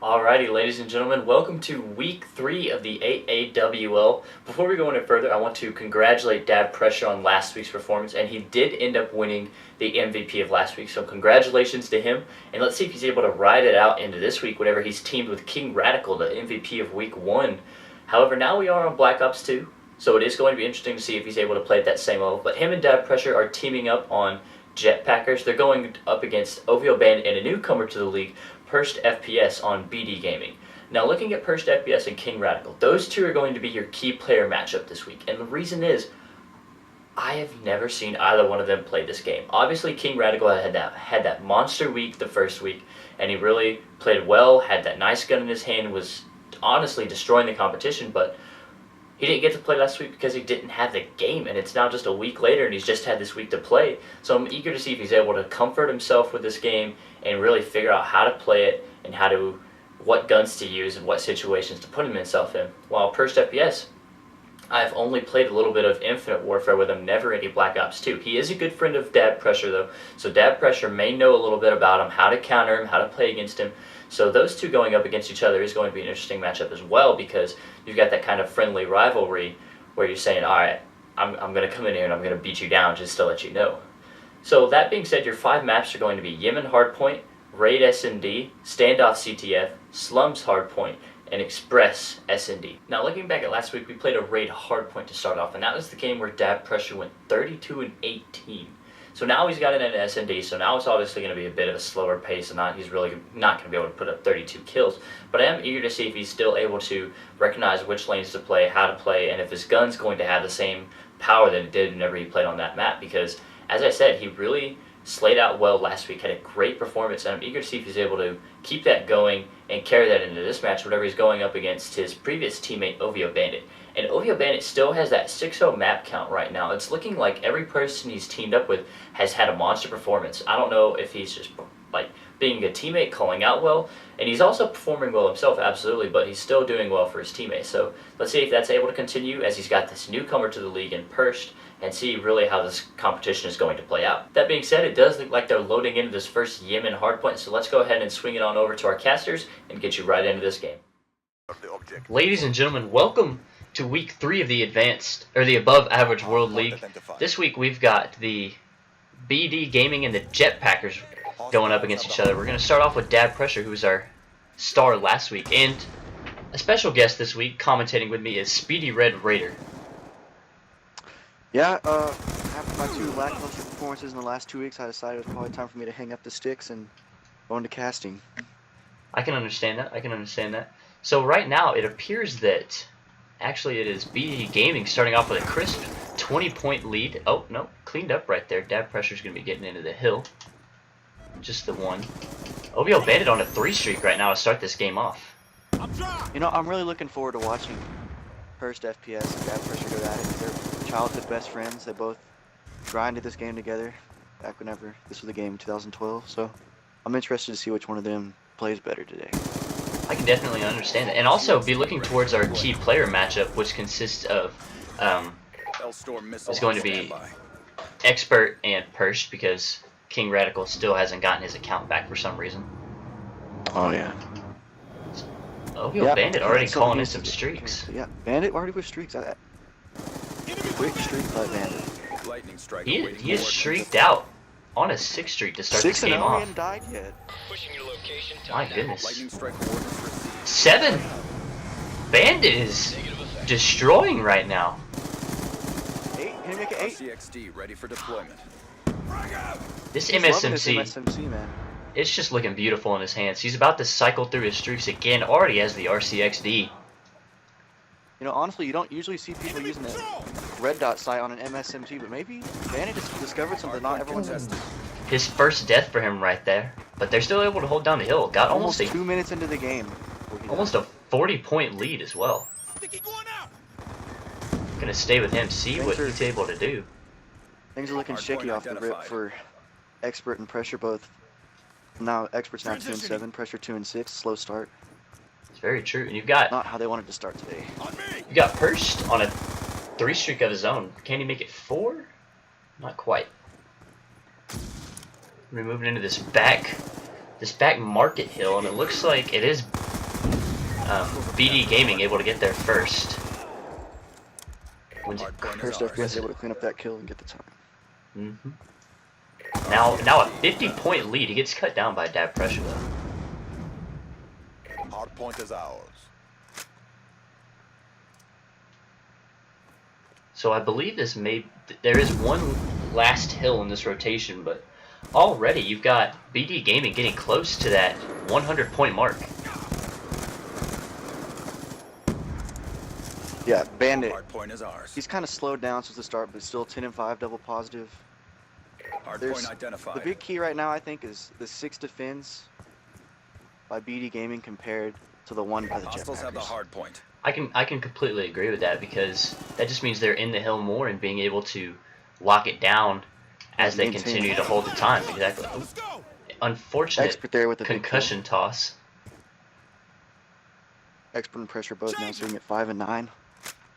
Alrighty, ladies and gentlemen, welcome to week 3 of the AAWL. Before we go any further, I want to congratulate Dab Pressure on last week's performance, and he did end up winning the MVP of last week, so congratulations to him, and let's see if he's able to ride it out into this week whenever he's teamed with King Radical, the MVP of week 1. However, now we are on Black Ops 2, so it is going to be interesting to see if he's able to play at that same level, but him and Dab Pressure are teaming up on Jetpackers. They're going up against OVO Bandit and a newcomer to the league, Perst FPS on BD Gaming. Now looking at Perst FPS and King Radical, those two are going to be your key player matchup this week. And the reason is, I have never seen either one of them play this game. Obviously King Radical had that monster week the first week, and he really played well, had that nice gun in his hand, was honestly destroying the competition, but he didn't get to play last week because he didn't have the game, and it's now just a week later and he's just had this week to play. So I'm eager to see if he's able to comfort himself with this game and really figure out how to play it and what guns to use and what situations to put himself in. While Perst FPS, I've only played a little bit of Infinite Warfare with him, never any Black Ops 2. He is a good friend of Dab Pressure though, so Dab Pressure may know a little bit about him, how to counter him, how to play against him. So those two going up against each other is going to be an interesting matchup as well, because you've got that kind of friendly rivalry where you're saying, alright, I'm going to come in here and I'm going to beat you down just to let you know. So that being said, your 5 maps are going to be Yemen Hardpoint, Raid SND, Standoff CTF, Slums Hardpoint, and Express SND. Now looking back at last week, we played a Raid Hardpoint to start off, and that was the game where Dab Pressure went 32-18. So now he's got it in SND, so now it's obviously going to be a bit of a slower pace, and he's really not going to be able to put up 32 kills. But I am eager to see if he's still able to recognize which lanes to play, how to play, and if his gun's going to have the same power that it did whenever he played on that map. Because, as I said, he really slayed out well last week, had a great performance, and I'm eager to see if he's able to keep that going and carry that into this match whenever he's going up against his previous teammate, OVO Bandit. And OVO Bandit still has that 6-0 map count right now. It's looking like every person he's teamed up with has had a monster performance. I don't know if he's just like being a teammate, calling out well, and he's also performing well himself, absolutely, but he's still doing well for his teammates. So let's see if that's able to continue as he's got this newcomer to the league in Perst, and see really how this competition is going to play out. That being said, it does look like they're loading into this first Yemen hardpoint, so let's go ahead and swing it on over to our casters and get you right into this game. Ladies and gentlemen, welcome to week 3 of the above average world league. This week we've got the BD Gaming and the Jetpackers going up against each other. We're going to start off with Dab Pressure, who was our star last week, and a special guest this week commentating with me is Speedy Red Raider. Yeah, after my 2 lackluster performances in the last 2 weeks, I decided it was probably time for me to hang up the sticks and go into casting. I can understand that. So right now it appears that actually it is BD Gaming starting off with a crisp 20-point lead. Oh, no, cleaned up right there. Dab Pressure's going to be getting into the hill. Just the one. OVO Bandit on a 3-streak right now to start this game off. You know, I'm really looking forward to watching Perst FPS and Dab Pressure go at it. They're childhood best friends. They both grinded this game together back whenever this was a game in 2012. So I'm interested to see which one of them plays better today. I can definitely understand it. And also be looking towards our key player matchup, which consists of is going to be Expert and Perst, because King Radical still hasn't gotten his account back for some reason. Oh yeah. OVO Bandit already calling in some streaks. Yeah, Bandit already with streaks. Quick streak by Bandit. He is streaked out on a 6 streak to start this game off. 6-0, he hadn't died yet. My goodness. 7! Bandit is destroying right now. 8, can he make it 8? RCXD ready for deployment. This He's loving MSMC, this MSMC, man. it's just looking beautiful in his hands. He's about to cycle through his streaks again, already has the RCXD. You know, honestly, you don't usually see people using a red dot sight on an MSMT, but maybe Bandit just discovered something not everyone does. His first death for him right there, but they're still able to hold down the hill. Got almost 2 minutes into the game. almost a 40-point lead as well. Gonna stay with him, see what he's able to do. Things are looking shaky off the rip for Expert and Pressure both. Now Expert's now 2-7, Pressure 2-6, slow start. It's very true, and you've got Not how they wanted to start today. you got Perst on a 3-streak of his own. Can he make it 4? Not quite. We're moving into this back market hill, and it looks like it is BD Gaming able to get there first. First FPS able to clean up that kill and get the time. Now a 50-point lead. He gets cut down by Dab Pressure though. Hardpoint is ours. So I believe there is one last hill in this rotation, but already you've got BD Gaming getting close to that 100-point mark. Yeah, Bandit. Hardpoint is ours. He's kind of slowed down since the start, but still 10 and 5 double positive. Hardpoint identified. The big key right now, I think, is the 6 defends by BD Gaming compared to the 1 by the Hostiles have the Jetpackers. hardpoint. I can completely agree with that, because that just means they're in the hill more and being able to lock it down as they continue to hold the time. Exactly. Unfortunate Expert there with the concussion toss. Expert and Pressure both now sitting at 5 and 9.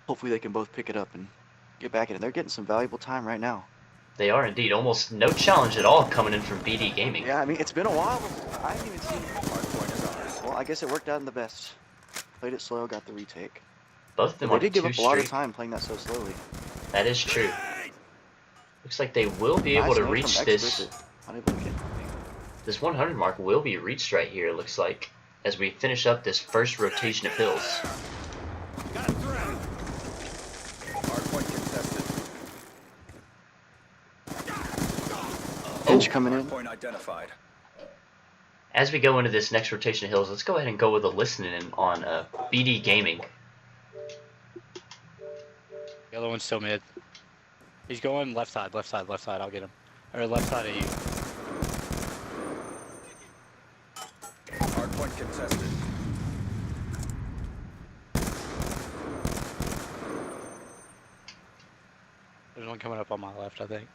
Hopefully they can both pick it up and get back in it. They're getting some valuable time right now. They are indeed. Almost no challenge at all coming in from BD Gaming. Yeah, I mean, it's been a while. I haven't even seen Hardpoint is ours. Well, I guess it worked out in the best. Played it slow, got the retake. Both of them They on did give 2 up a lot of straight. time playing that so slowly. That is true. Looks like they will be able Nice to name reach from this. Expert, unable to get This 100 mark will be reached right here, it looks like, as we finish up this first rotation of hills. Hardpoint contested. Hinge coming in. Hardpoint identified. As we go into this next rotation of hills, let's go ahead and go with a listening on BD Gaming. The other one's still mid. He's going left side, left side, left side. I'll get him. Or left side of you. Hardpoint contested. There's one coming up on my left, I think.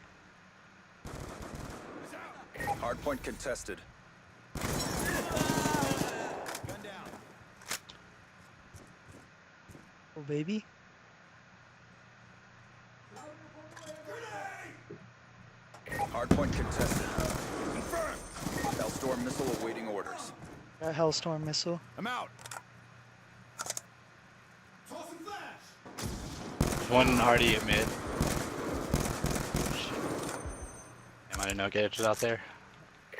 Hardpoint contested. Oh, baby. Hardpoint contested. Confirmed. Hellstorm missile awaiting orders. Got Hellstorm missile. I'm out. There's one already at mid. Damn, I didn't know Gage was out there.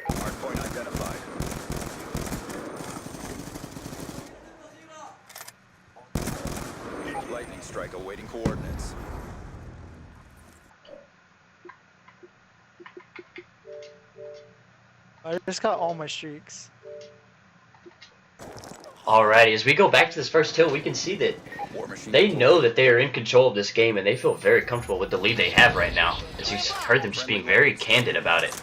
Hardpoint identified. Lightning strike awaiting coordinates. I just got all my streaks. Alrighty, as we go back to this first hill, we can see that War machine. they know that they are in control of this game, and they feel very comfortable with the lead they have right now. As you heard them just being very candid about it.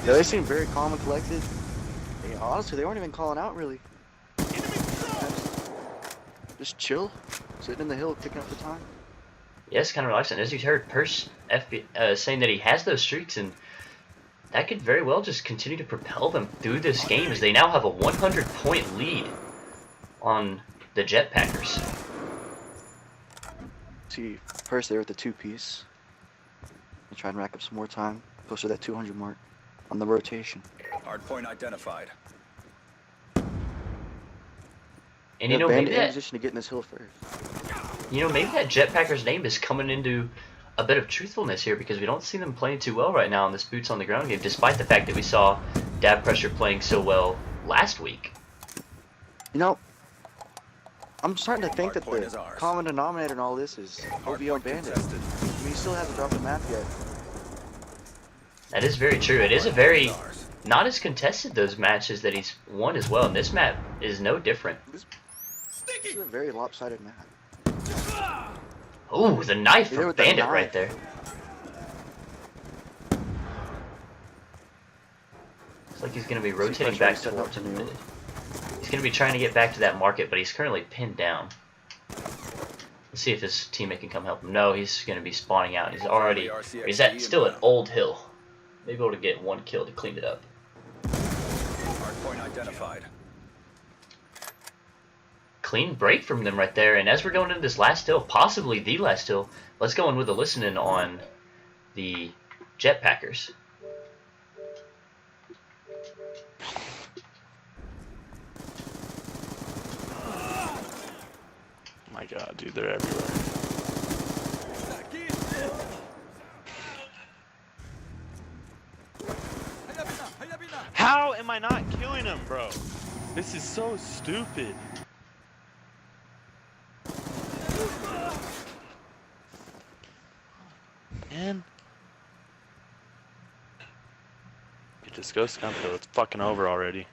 Yeah, they seem very calm and collected. Yeah, honestly, they weren't even calling out really. Just chill, sitting in the hill, picking up the time. Yes, kind of relaxing. As you heard Purse saying that he has those streaks, and that could very well just continue to propel them through this game, as they now have a 100-point lead on the Jetpackers. See, first there with the 2-piece. They try and rack up some more time, close to that 200 mark on the rotation. Hardpoint identified. And you know, Bandit maybe in that, position to get in this hill first. maybe that Jetpacker's name is coming into a bit of truthfulness here, because we don't see them playing too well right now in this boots on the ground game, despite the fact that we saw Dab Pressure playing so well last week. You know, I'm starting to think that Hardpoint is the ours. common denominator in all this is OVO Hardpoint Bandit. contested. I mean, he still hasn't dropped the map yet. That is very true. It is a very not as contested those matches that he's won as well, and this map is no different. This is a very lopsided map. Ooh, the knife Yeah, from with the Bandit knife. right there. Looks like he's going to be rotating Sequence back reset up towards to him. new. He's going to be trying to get back to that market, but he's currently pinned down. Let's see if his teammate can come help him. No, he's going to be spawning out. He's still at Old Hill. Maybe able to get one kill to clean it up. Hardpoint identified. Clean break from them right there. And as we're going into this last hill, possibly the last hill, let's go in with a listening on the Jetpackers. my god, dude, they're everywhere. How am I not killing him, bro? This is so stupid. Man. Just go scum kill. It's fucking over already.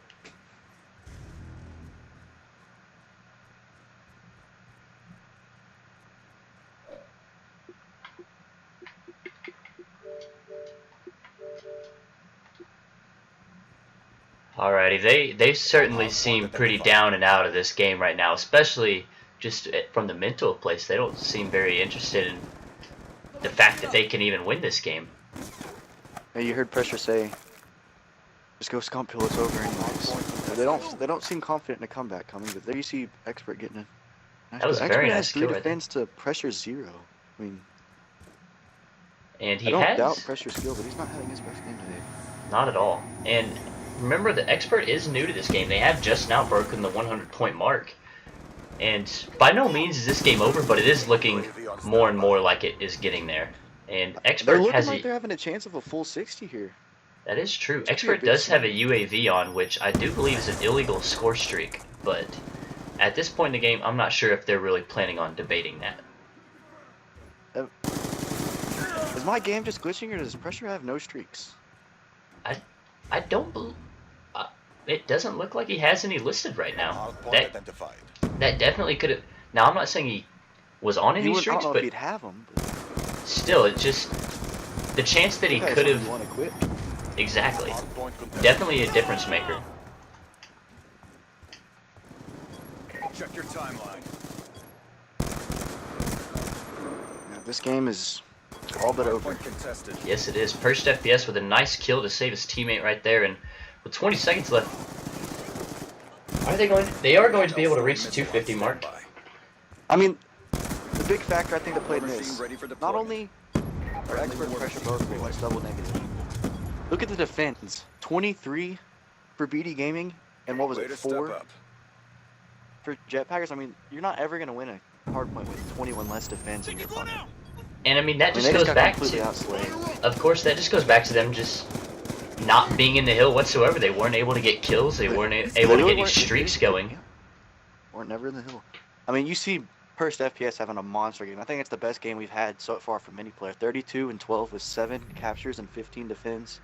Alrighty, they certainly seem pretty down and out of this game right now, especially just from the mental place. They don't seem very interested in the fact that they can even win this game. Hey, you heard Pressure say, "Just go scump till it's over." Anyways, they don't seem confident in a comeback coming, but there you see Expert getting it. That was a Expert very has nice 3 kill right there. defense to Pressure 0. I mean, And I he don't has doubt Pressure's skill, but he's not having his best game today. not at all. And remember, the Expert is new to this game. They have just now broken the 100-point mark. And by no means is this game over, but it is looking more and more like it is getting there. And They're Expert looking has like they're having a chance of a full 60 here. that is true. Could be a Expert big does have a swing. UAV on, which I do believe is an illegal score streak. But at this point in the game, I'm not sure if they're really planning on debating that. Is my game just glitching, or does Pressure have no streaks? I don't believe. It doesn't look like he has any listed right now. Hardpoint That identified. that definitely could have. Now I'm not saying he was on any I streaks, don't know but if he'd have them. still, it's just the chance that he could have. Want to quit? Exactly. Hardpoint contested. Definitely a difference maker. Check your timeline. Yeah, this game is all but over. Hardpoint contested. Yes, it is. Perched FPS with a nice kill to save his teammate right there, and with 20 seconds left, are they going? They are going to be able to reach the 250 mark. I mean, the big factor I think that played in Machine this, ready for not deployment. only are Expert and Pressure both pretty much double negative. Look at the defense. 23 for BD Gaming, and what was Way it, to step 4 up. for Jetpackers? I mean, you're not ever going to win a hardpoint with 21 less defense in your opponent. And I mean that I mean, just they goes got back completely to, outslayed. of course, that just goes back to them just not being in the hill whatsoever. They weren't able to get kills. They weren't able to Literally get any weren't- streaks going. Yeah. Weren't never in the hill. I mean, you see First FPS having a monster game. I think it's the best game we've had so far from any player. 32 and 12 with 7 captures and 15 defense.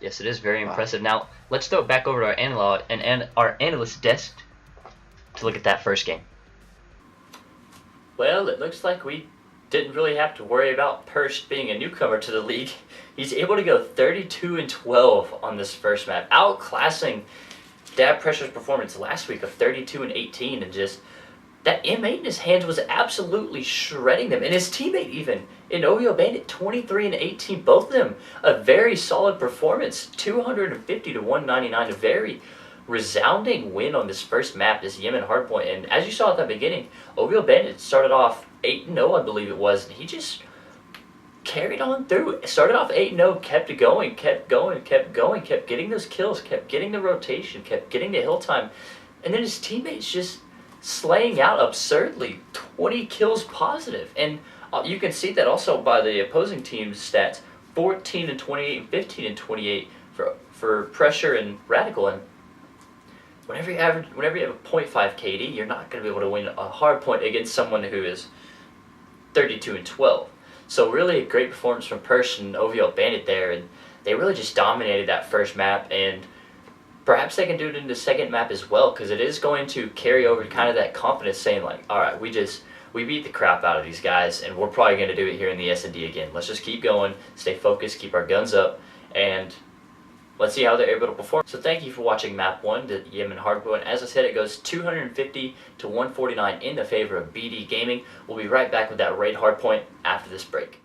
Yes, it is very Wow. impressive. Now let's throw it back over to our analog and our analyst desk to look at that first game. Well, it looks like we didn't really have to worry about Persh being a newcomer to the league. He's able to go 32 and 12 on this first map, outclassing Dab Pressure's performance last week of 32 and 18, and just that M8 in his hands was absolutely shredding them, and his teammate even in OVO Bandit 23 and 18, both of them a very solid performance, 250 to 199, a very resounding win on this first map, this Yemen Hardpoint. And as you saw at the beginning, OVO Bandit started off 8-0, I believe it was, and he just carried on through. It started off 8-0, kept going, kept getting those kills, kept getting the rotation, kept getting the hill time, and then his teammates just slaying out absurdly, 20 kills positive. And you can see that also by the opposing team's stats, 14 and 28 and 15 and 28 for Pressure and Radical. And whenever you have a 0.5 KD, you're not going to be able to win a hard point against someone who is 32 and 12. So really a great performance from Persh and OVL Bandit there, and they really just dominated that first map, and perhaps they can do it in the second map as well, because it is going to carry over to kind of that confidence, saying like, all right, we beat the crap out of these guys, and we're probably going to do it here in the S&D again. Let's just keep going, stay focused, keep our guns up, and let's see how they're able to perform. So thank you for watching map 1, the Yemen Hardpoint. As I said, it goes 250 to 149 in the favor of BD Gaming. We'll be right back with that raid Hardpoint after this break.